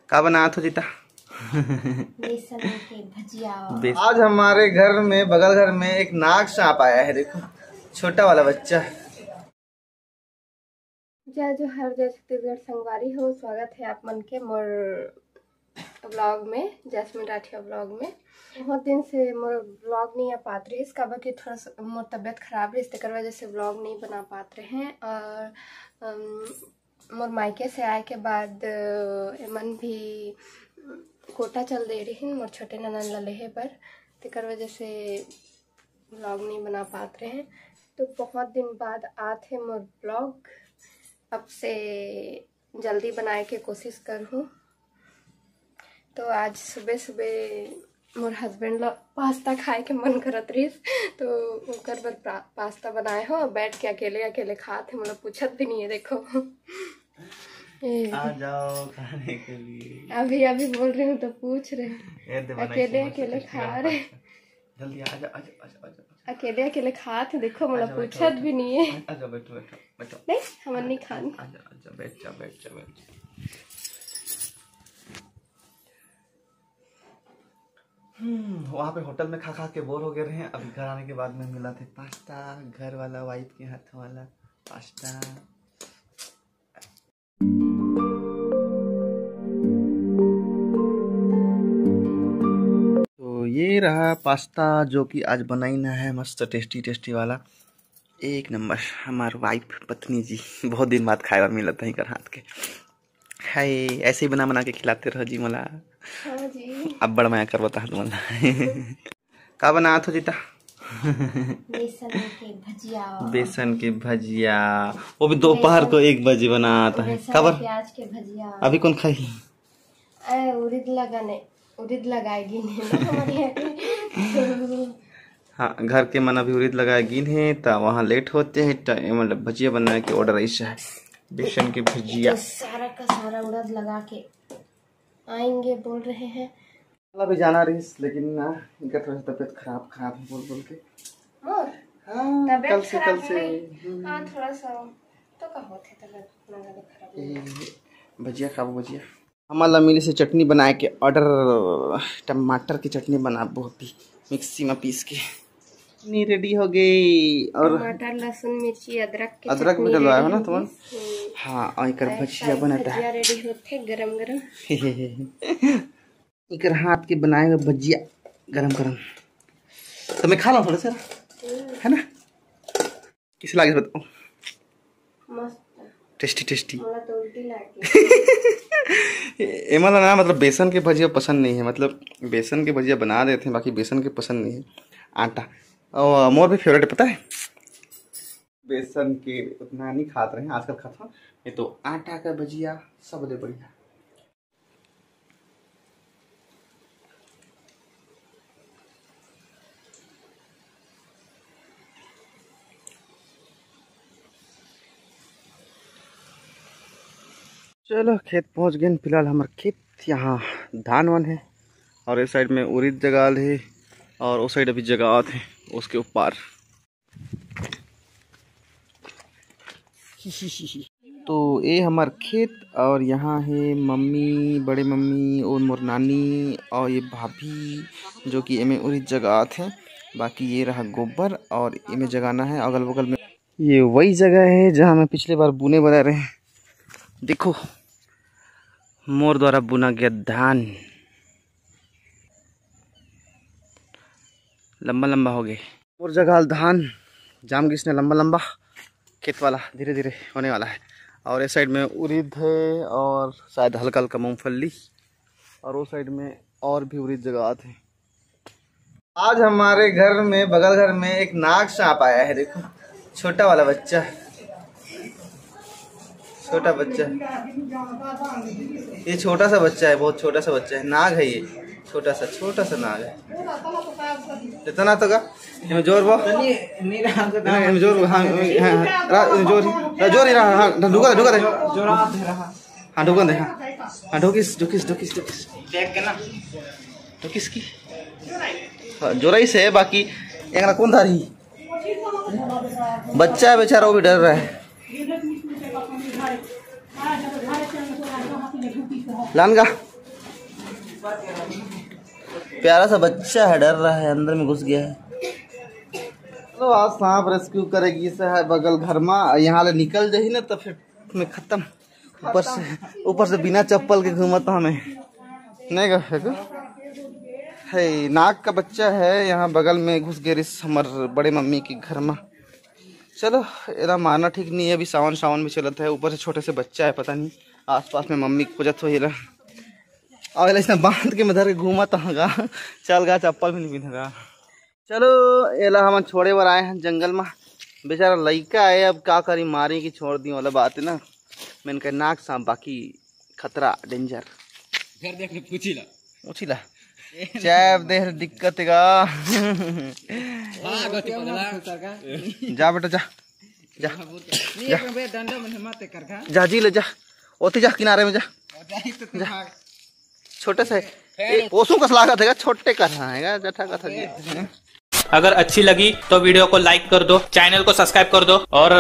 का बना तो जीता बेसन के भजिया। आज हमारे घर में बगल घर में एक नाग सांप आया है, देखो छोटा वाला बच्चा। जय जोहार, जय छत्तीसगढ़ संगवारी हो। स्वागत है आप मन के मोर ब्लॉग में, जैस्मिन राठिया ब्लॉग में। बहुत दिन से मोर ब्लॉग नहीं आ पात रही, इसका बाकी थोड़ा सा मोर तबीयत खराब रही, इसके वजह से ब्लॉग नहीं बना पाते रहे हैं। और मोर मायके से आए के बाद एमन भी कोटा चल दे रही मोर छोटे ननन ला लेहे पर, तेकर वजह से ब्लॉग नहीं बना पाते रहे हैं। तो बहुत दिन बाद आते हैं मोर ब्लॉग, अब से जल्दी बनाए के कोशिश करूँ। तो आज सुबह सुबह मोर हस्बैंड ला पास्ता खाए के मन करत रही, तो ओकर बर पास्ता बनाए हो। बैठ के अकेले अकेले खाते, मतलब पूछत भी नहीं है। देखो आ जाओ खाने के लिए। अभी अभी बोल रही हूँ तो पूछ रहे, अकेले अकेले खा रहे। जल्दी आ जा, अकेले अकेले खाते, देखो मतलब पूछत भी नहीं है। आजा बैठो बैठो बैठो। नहीं हम नहीं खानी। आजा आजा बैठ जा बैठ जा बैठ जा। वहाँ पे होटल में खा खा के बोर हो गए रहे। अभी घर आने के बाद में मिला थे पास्ता, घर वाला वाइफ के हाथ वाला पास्ता। तो ये रहा पास्ता जो कि आज बनाई ना है, मस्त टेस्टी टेस्टी वाला, एक नंबर। हमारे वाइफ पत्नी जी बहुत दिन बाद खाए मिला था कर हाथ के। हाय ऐसे ही बना बना के खिलाते रहो जी मला। हाँ जी। अब बड़ मैं कर बता तुम्हारा का बना तो जीता बेसन के भजिया। बेसन के भजिया, वो भी दोपहर को 1 बजे बनाता है। खबर प्याज के भजिया। अभी कौन खाई? उड़ीद लगाएगी हाँ घर के मन अभी उड़ीद लगाएगी है, तो वहाँ लेट होते हैं। मतलब भजिया बनाने के ऑर्डर ऐसा है, बेसन की भजिया। तो सारा का सारा उड़द लगा के आएंगे बोल रहे हैं। भी जाना रही, लेकिन ना इनका थोड़ा सा तबीयत खराब है बोल बोल के। और हाँ कल से हाँ थोड़ा सा तो का होते तबीयत खराब। भजिया खाओ भजिया। हमारा मिली से चटनी बनाए के ऑर्डर, टमाटर की चटनी बना बहुत ही मिक्सी में पीस के चटनी रेडी हो गई। और टमाटर लहसुन मिर्ची अदरक भी डलवाया हो ना तुम? हाँ और इकर भजिया बनाता है रेडी होते गरम गरम। इकर हाथ के बनाए हुए भजिया गरम गरम। तो मैं खा ला थोड़ा सा, है ना? किस लागे बताओ? मस्त टेस्टी टेस्टी। मला तो उल्टी लागे। एमला ना मतलब बेसन के भजिया पसंद नहीं है, मतलब बेसन के भजिया बना देते हैं, बाकी बेसन के पसंद नहीं है। आटा और मोर भी फेवरेट है, पता है? बेसन के उतना नहीं खाते रहे आजकल, खाता हूँ ये तो आटा का भजिया सब दे बढ़िया। चलो खेत पहुंच गए। फिलहाल हमारे खेत यहाँ धान वन है, और इस साइड में उड़ीद जगाल है, और उस साइड अभी जगात है उसके ऊपर। तो ये हमार खेत, और यहाँ है मम्मी, बड़े मम्मी और मोर नानी और ये भाभी जो कि इमें उड़ीद जगात है। बाकी ये रहा गोबर, और इमें जगाना है अगल बगल में। ये वही जगह है जहाँ मैं पिछले बार बुने बना रहे हैं। देखो मोर द्वारा बुना गया धान लंबा लंबा हो गए। मोर जगह धान जाम किसने लंबा लंबा, खेत वाला धीरे धीरे होने वाला है। और इस साइड में उड़ीद है, और शायद हल्का हल्का मूंगफली, और उस साइड में और भी उड़ीद जगह थे। आज हमारे घर में बगल घर में एक नाग सांप आया है, देखो छोटा वाला बच्चा, छोटा बच्चा। ये छोटा सा बच्चा है, बहुत छोटा सा बच्चा है, नाग है ये, छोटा सा नाग है। इतना तो का जोर वो जोर, हाँ जोर जोर ही रहा। हाँ ढुका ढुका दे, हाँ ढुका दे, हाँ ढुकिस ढुकिस ढुकिस ढुकिस देख के ना ढुकिस की जोराई से है। बाकी एक कौन था रही बच्चा है बेचारा, वो भी डर रहा है। लान का प्यारा सा बच्चा है, डर रहा है, अंदर में घुस गया है। चलो आज सांप रेस्क्यू करेगी से है बगल घर में, यहाँ ले निकल जाही ना तो फिर मैं खत्म। ऊपर से बिना चप्पल के घूमता हमें नहीं गा है। नाक का बच्चा है, यहाँ बगल में घुस गए हमार बड़े मम्मी के घर में। चलो एरा मारना ठीक नहीं है, अभी सावन में चलता है, ऊपर से छोटे से बच्चा है, पता नहीं आसपास में मम्मी को जत हो रहा और इसने बांध के मधर के घूमा तो चल गा, चप्पल भी नहीं पिंधगा। चलो एला हम छोड़े बर आए हैं जंगल में, बेचारा लड़का है, अब क्या करी मारी की छोड़ दी वाला बात है ना। मैंने कहा नाक सांप बाकी खतरा डेंजर घर देखने पूछिला चैप देख दिक्कत है जा बेटा जा जा जा जी ले जा, ओती जा किनारे में जा, छोटे से ओसू का लागत है, छोटे का है जठा का था। अगर अच्छी लगी तो वीडियो को लाइक कर दो, चैनल को सब्सक्राइब कर दो और